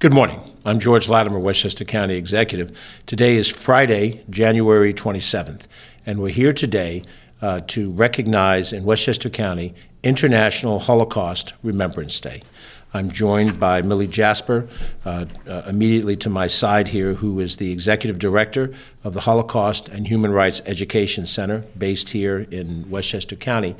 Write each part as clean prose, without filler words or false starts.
Good morning. I'm George Latimer, Westchester County Executive. Today is Friday, January 27th, and we're here today to recognize in Westchester County International Holocaust Remembrance Day. I'm joined by Millie Jasper, immediately to my side here, who is the Executive Director of the Holocaust and Human Rights Education Center, based here in Westchester County.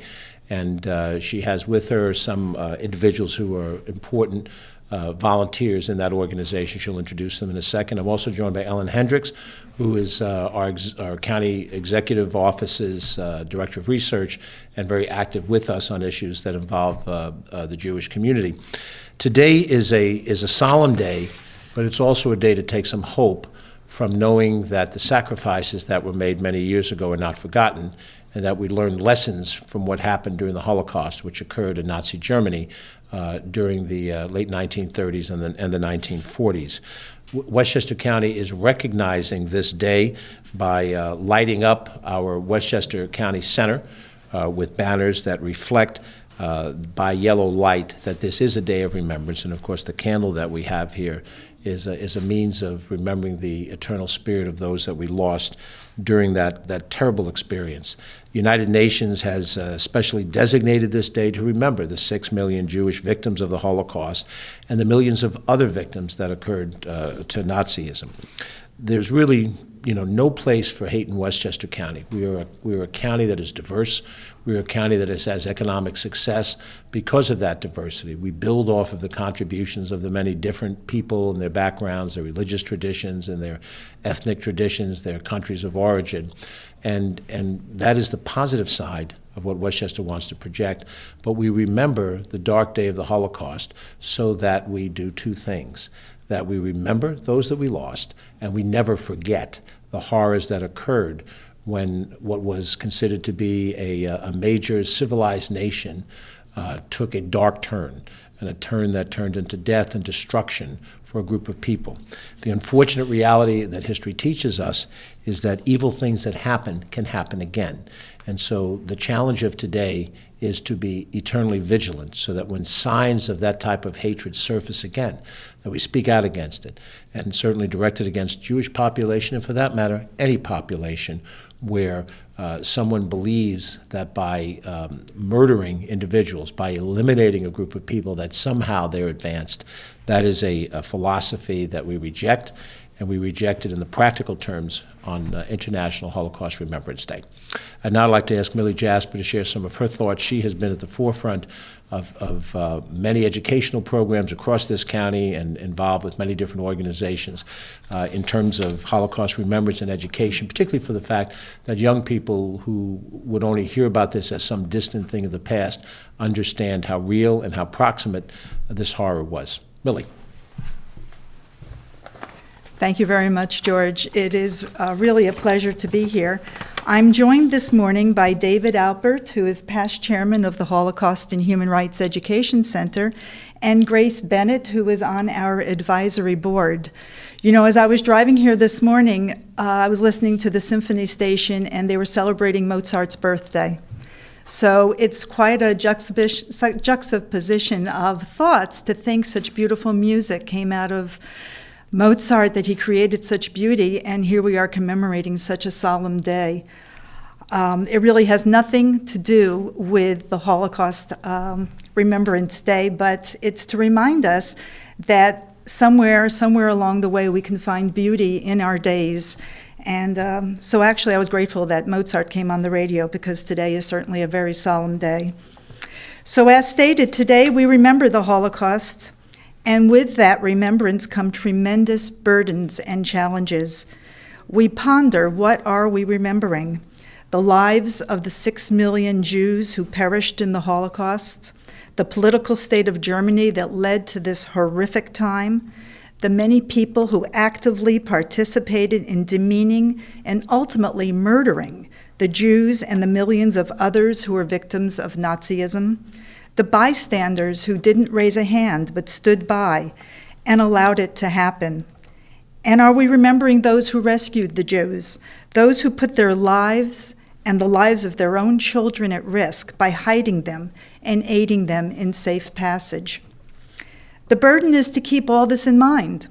And she has with her some individuals who are important volunteers in that organization. She'll introduce them in a second. I'm also joined by Ellen Hendricks, who is our County Executive Office's Director of Research and very active with us on issues that involve the Jewish community. Today is a solemn day, but it's also a day to take some hope from knowing that the sacrifices that were made many years ago are not forgotten, and that we learned lessons from what happened during the Holocaust, which occurred in Nazi Germany during the late 1930s and the 1940s. Westchester County is recognizing this day by lighting up our Westchester County Center with banners that reflect by yellow light that this is a day of remembrance. And of course, the candle that we have here is a means of remembering the eternal spirit of those that we lost during that terrible experience. The United Nations has specially designated this day to remember the 6 million Jewish victims of the Holocaust and the millions of other victims that occurred to Nazism. There's really no place for hate in Westchester County. We are a county that is diverse. We're a county that has economic success because of that diversity. We build off of the contributions of the many different people and their backgrounds, their religious traditions and their ethnic traditions, their countries of origin. And that is the positive side of what Westchester wants to project. But we remember the dark day of the Holocaust so that we do two things: that we remember those that we lost, and we never forget the horrors that occurred when what was considered to be a major civilized nation took a dark turn, and a turn that turned into death and destruction for a group of people. The unfortunate reality that history teaches us is that evil things that happen can happen again. And so the challenge of today is to be eternally vigilant so that when signs of that type of hatred surface again, that we speak out against it, and certainly directed against Jewish population, and for that matter, any population where someone believes that by murdering individuals, by eliminating a group of people, that somehow they're advanced. That is a philosophy that we reject, and we reject it in the practical terms on International Holocaust Remembrance Day. I'd now like to ask Millie Jasper to share some of her thoughts. She has been at the forefront of many educational programs across this county and involved with many different organizations in terms of Holocaust remembrance and education, particularly for the fact that young people who would only hear about this as some distant thing of the past understand how real and how proximate this horror was. Millie. Thank you very much, George. It is really a pleasure to be here. I'm joined this morning by David Alpert, who is past chairman of the Holocaust and Human Rights Education Center, and Grace Bennett, who is on our advisory board. As I was driving here this morning, I was listening to the symphony station, and they were celebrating Mozart's birthday. So it's quite a juxtaposition of thoughts to think such beautiful music came out of Mozart, that he created such beauty, and here we are commemorating such a solemn day. It really has nothing to do with the Holocaust Remembrance Day, but it's to remind us that somewhere along the way we can find beauty in our days. And so actually I was grateful that Mozart came on the radio, because today is certainly a very solemn day. So as stated, today we remember the Holocaust. And with that remembrance come tremendous burdens and challenges. We ponder, what are we remembering? The lives of the 6 million Jews who perished in the Holocaust, the political state of Germany that led to this horrific time, the many people who actively participated in demeaning and ultimately murdering the Jews and the millions of others who were victims of Nazism, the bystanders who didn't raise a hand but stood by and allowed it to happen. And are we remembering those who rescued the Jews, those who put their lives and the lives of their own children at risk by hiding them and aiding them in safe passage? The burden is to keep all this in mind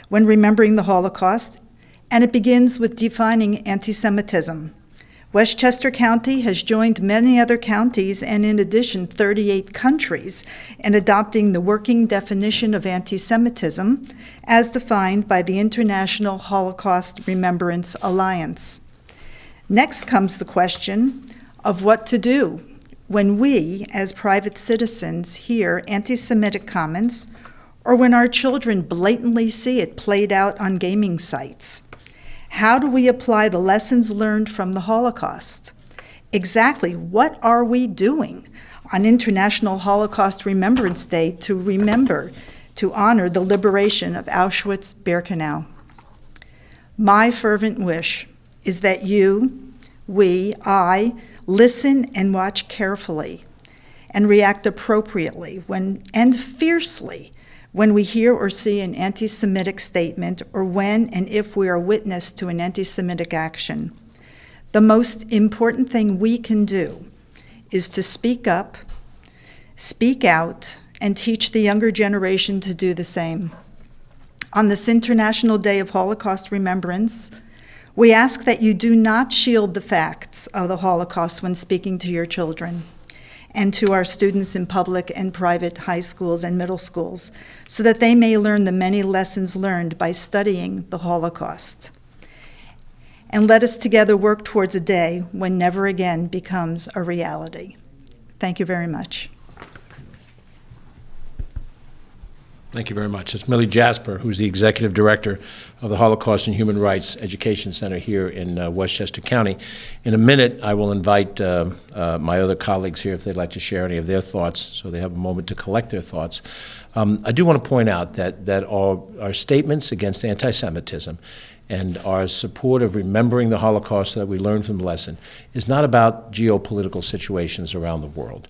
when remembering the Holocaust, and it begins with defining anti-Semitism. Westchester County has joined many other counties and, in addition, 38 countries in adopting the working definition of anti-Semitism as defined by the International Holocaust Remembrance Alliance. Next comes the question of what to do when we, as private citizens, hear anti-Semitic comments or when our children blatantly see it played out on gaming sites. How do we apply the lessons learned from the Holocaust? Exactly what are we doing on International Holocaust Remembrance Day to remember, to honor the liberation of Auschwitz-Birkenau? My fervent wish is that you, I, listen and watch carefully and react appropriately and fiercely when we hear or see an anti-Semitic statement or when and if we are witness to an anti-Semitic action. The most important thing we can do is to speak up, speak out, and teach the younger generation to do the same. On this International Day of Holocaust Remembrance, we ask that you do not shield the facts of the Holocaust when speaking to your children and to our students in public and private high schools and middle schools, so that they may learn the many lessons learned by studying the Holocaust. And let us together work towards a day when never again becomes a reality. Thank you very much. Thank you very much. It's Millie Jasper, who's the Executive Director of the Holocaust and Human Rights Education Center here in Westchester County. In a minute, I will invite my other colleagues here if they'd like to share any of their thoughts, so they have a moment to collect their thoughts. I do want to point out that our statements against anti-Semitism and our support of remembering the Holocaust that we learned from the lesson is not about geopolitical situations around the world.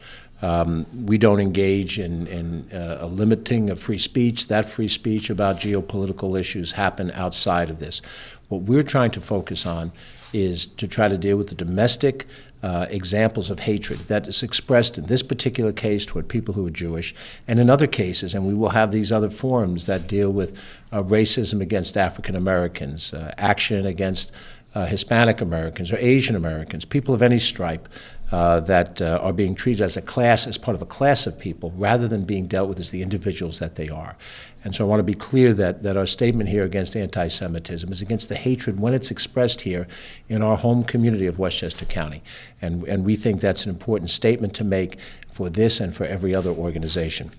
We don't engage in a limiting of free speech. That free speech about geopolitical issues happen outside of this. What we're trying to focus on is to try to deal with the domestic examples of hatred that is expressed in this particular case toward people who are Jewish, and in other cases, and we will have these other forums that deal with racism against African Americans, action against Hispanic Americans or Asian Americans, people of any stripe that are being treated as a class, as part of a class of people, rather than being dealt with as the individuals that they are. And so I want to be clear that our statement here against anti-Semitism is against the hatred when it's expressed here in our home community of Westchester County. And we think that's an important statement to make for this and for every other organization.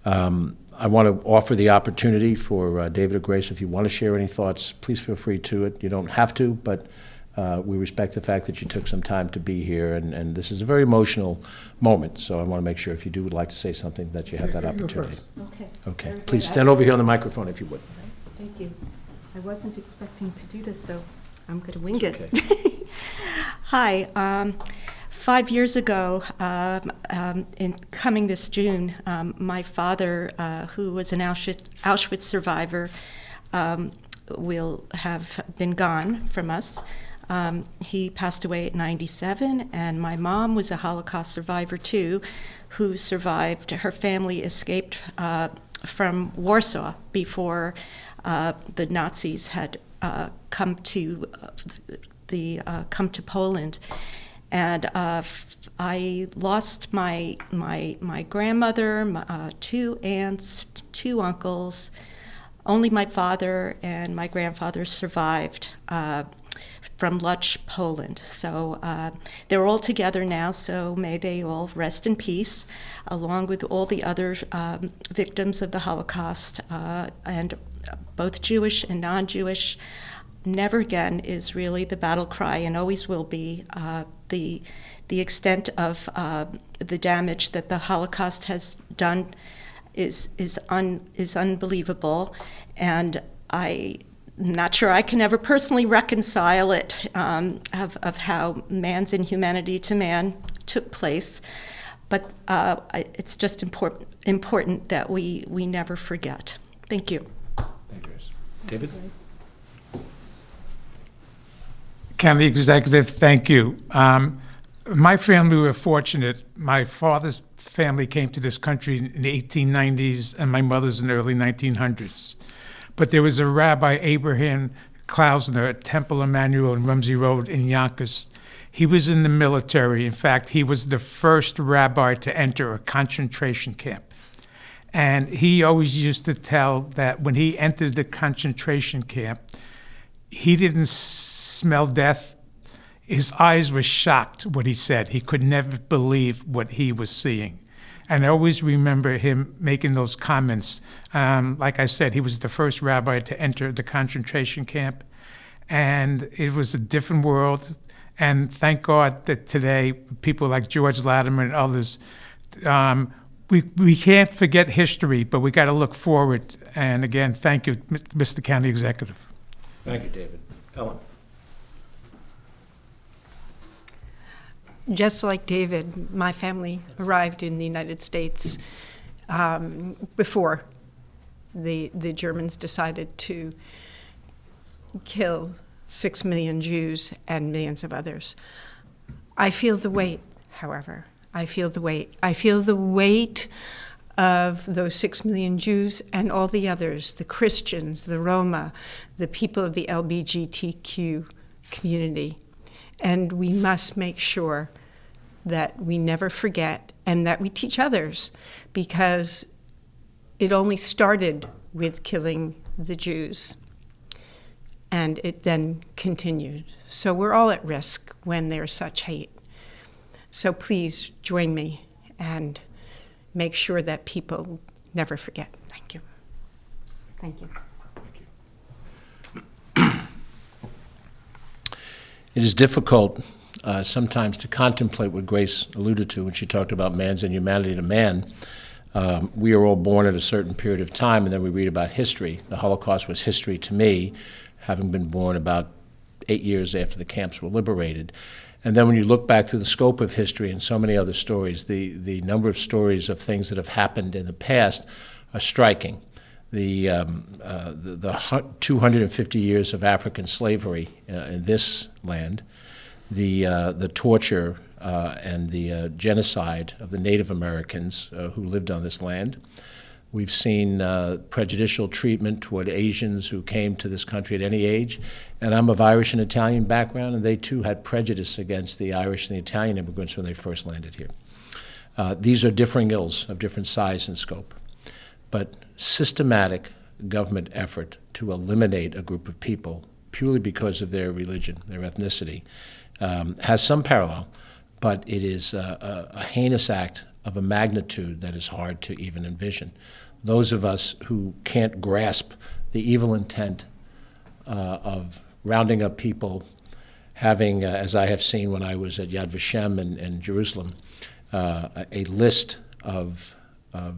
I want to offer the opportunity for David or Grace, if you want to share any thoughts, please feel free to it. You don't have to, but we respect the fact that you took some time to be here, and this is a very emotional moment, so I want to make sure if you would like to say something that you have that opportunity. Okay. Okay. Please stand over here on the microphone if you would. Thank you. I wasn't expecting to do this, so I'm going to wing it. Okay. Hi. 5 years ago, in coming this June, my father, who was an Auschwitz survivor, will have been gone from us. He passed away at 97, and my mom was a Holocaust survivor too, who survived. Her family escaped from Warsaw before the Nazis had come to Poland. And I lost my grandmother, 2 aunts, 2 uncles. Only my father and my grandfather survived from Lodz, Poland. So they're all together now, so may they all rest in peace, along with all the other victims of the Holocaust, and both Jewish and non-Jewish. Never again is really the battle cry, and always will be. The extent of the damage that the Holocaust has done is unbelievable, and I'm not sure I can ever personally reconcile it of how man's inhumanity to man took place. But it's just important that we never forget. Thank you. Thank you. David? County Executive, thank you. My family were fortunate. My father's family came to this country in the 1890s and my mother's in the early 1900s. But there was a Rabbi, Abraham Klausner, at Temple Emmanuel on Rumsey Road in Yonkers. He was in the military. In fact, he was the first rabbi to enter a concentration camp. And he always used to tell that when he entered the concentration camp, he didn't smell death. His eyes were shocked, what he said. He could never believe what he was seeing. And I always remember him making those comments. Like I said, he was the first rabbi to enter the concentration camp. And it was a different world. And thank God that today, people like George Latimer and others, we can't forget history, but we got to look forward. And again, thank you, Mr. County Executive. Thank you, David. Ellen. Just like David, my family arrived in the United States before the Germans decided to kill 6 million Jews and millions of others. I feel the weight, however. I feel the weight. I feel the weight of those 6 million Jews and all the others, the Christians, the Roma, the people of the LGBTQ community. And we must make sure that we never forget and that we teach others, because it only started with killing the Jews and it then continued. So we're all at risk when there's such hate. So please join me and make sure that people never forget. Thank you. Thank you. It is difficult sometimes to contemplate what Grace alluded to when she talked about man's inhumanity to man. We are all born at a certain period of time, and then we read about history. The Holocaust was history to me, having been born about 8 years after the camps were liberated. And then when you look back through the scope of history and so many other stories, the number of stories of things that have happened in the past are striking. The 250 years of African slavery in this land, the torture and the genocide of the Native Americans who lived on this land. We've seen prejudicial treatment toward Asians who came to this country at any age. And I'm of Irish and Italian background, and they too had prejudice against the Irish and the Italian immigrants when they first landed here. These are differing ills of different size and scope. But systematic government effort to eliminate a group of people purely because of their religion, their ethnicity, has some parallel, but it is a heinous act of a magnitude that is hard to even envision. Those of us who can't grasp the evil intent of rounding up people, having, as I have seen when I was at Yad Vashem in Jerusalem, a list of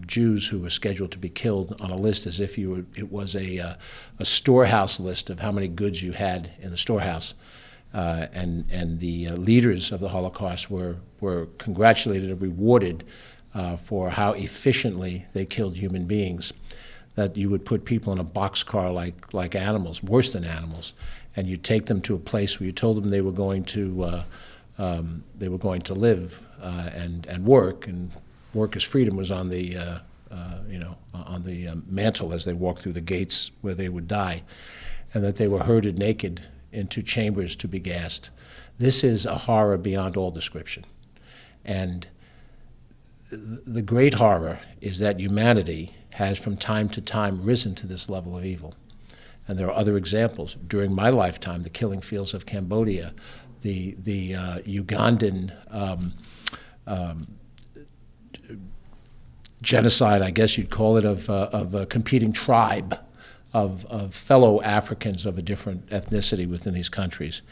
Jews who were scheduled to be killed on a list as if it was a storehouse list of how many goods you had in the storehouse. And the leaders of the Holocaust were congratulated and rewarded for how efficiently they killed human beings. That you would put people in a boxcar like animals, worse than animals, and you take them to a place where you told them they were going to live and work, and work as freedom was on the on the mantle as they walked through the gates where they would die, and that they were herded naked into chambers to be gassed. This is a horror beyond all description. And the great horror is that humanity has from time to time risen to this level of evil. And there are other examples. During my lifetime, the killing fields of Cambodia, the Ugandan genocide, I guess you'd call it, of a competing tribe of fellow Africans of a different ethnicity within these countries.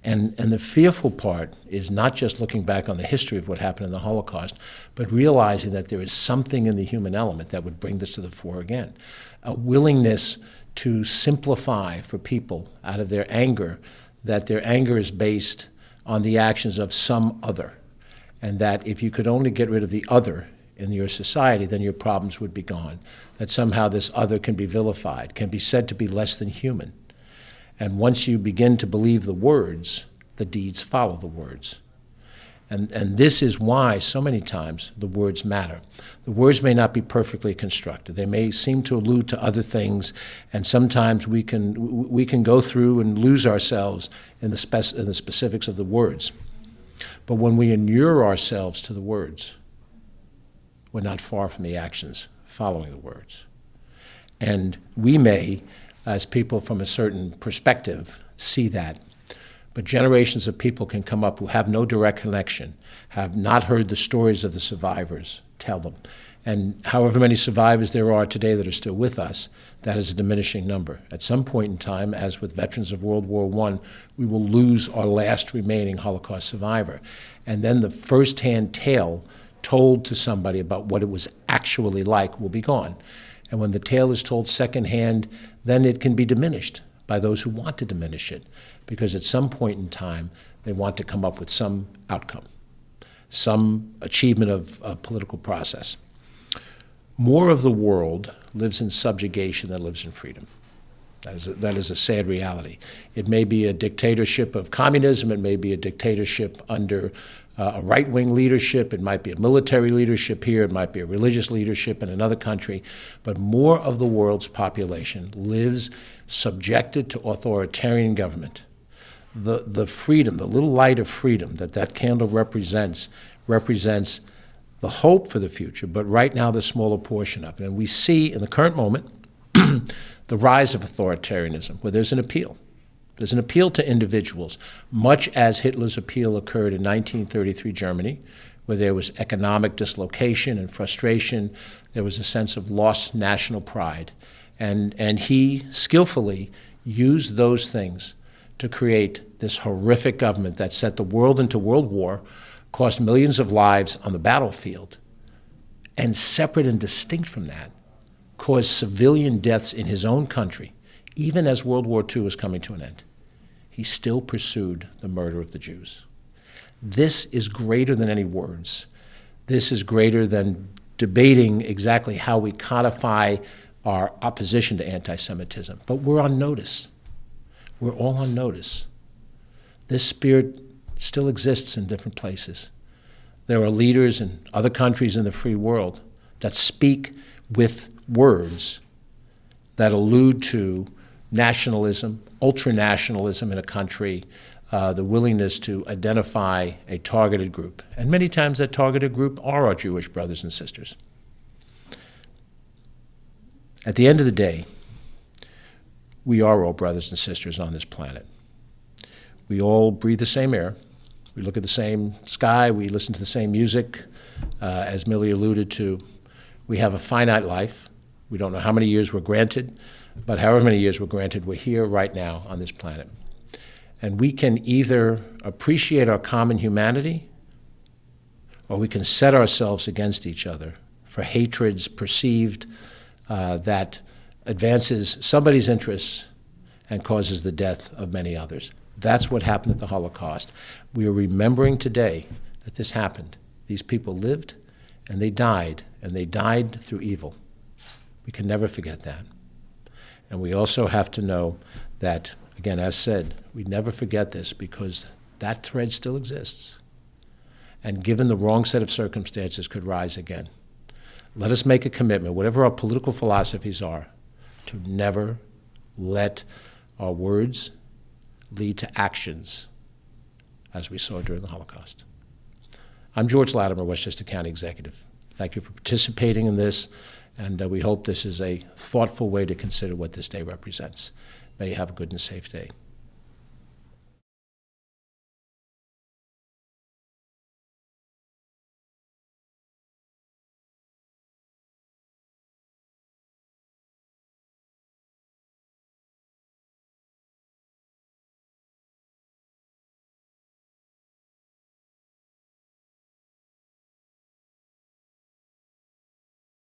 And the fearful part is not just looking back on the history of what happened in the Holocaust, but realizing that there is something in the human element that would bring this to the fore again. A willingness to simplify for people out of their anger, that their anger is based on the actions of some other. And that if you could only get rid of the other in your society, then your problems would be gone. That somehow this other can be vilified, can be said to be less than human. And once you begin to believe the words, the deeds follow the words. And this is why so many times the words matter. The words may not be perfectly constructed. They may seem to allude to other things, and sometimes we can go through and lose ourselves in the specifics of the words. But when we inure ourselves to the words, we're not far from the actions following the words. And we may, as people from a certain perspective, see that. But generations of people can come up who have no direct connection, have not heard the stories of the survivors tell them. And however many survivors there are today that are still with us, that is a diminishing number. At some point in time, as with veterans of World War I, we will lose our last remaining Holocaust survivor. And then the first-hand tale told to somebody about what it was actually like will be gone. And when the tale is told secondhand, then it can be diminished by those who want to diminish it, because at some point in time, they want to come up with some outcome, some achievement of a political process. More of the world lives in subjugation than lives in freedom. That is a sad reality. It may be a dictatorship of communism, it may be a dictatorship under a right-wing leadership, it might be a military leadership here, it might be a religious leadership in another country, but more of the world's population lives subjected to authoritarian government. The freedom, the little light of freedom that candle represents the hope for the future, but right now the smaller portion of it. And we see in the current moment the rise of authoritarianism, where there's an appeal. There's an appeal to individuals, much as Hitler's appeal occurred in 1933 Germany, where there was economic dislocation and frustration. There was a sense of lost national pride. And he skillfully used those things to create this horrific government that set the world into world war, cost millions of lives on the battlefield, and separate and distinct from that, caused civilian deaths in his own country. Even as World War II was coming to an end, he still pursued the murder of the Jews. This is greater than any words. This is greater than debating exactly how we codify our opposition to anti-Semitism. But we're on notice. We're all on notice. This spirit still exists in different places. There are leaders in other countries in the free world that speak with words that allude to nationalism, ultranationalism in a country, the willingness to identify a targeted group. And many times that targeted group are our Jewish brothers and sisters. At the end of the day, we are all brothers and sisters on this planet. We all breathe the same air. We look at the same sky. We listen to the same music. As Millie alluded to, we have a finite life. We don't know how many years we're granted, but however many years we're granted, we're here right now on this planet. And we can either appreciate our common humanity, or we can set ourselves against each other for hatreds perceived that advances somebody's interests and causes the death of many others. That's what happened at the Holocaust. We are remembering today that this happened. These people lived and they died through evil. We can never forget that. And we also have to know that, again, as said, we never forget this because that thread still exists. And given the wrong set of circumstances, could rise again. Let us make a commitment, whatever our political philosophies are, to never let our words lead to actions as we saw during the Holocaust. I'm George Latimer, Westchester County Executive. Thank you for participating in this, and we hope this is a thoughtful way to consider what this day represents. May you have a good and safe day.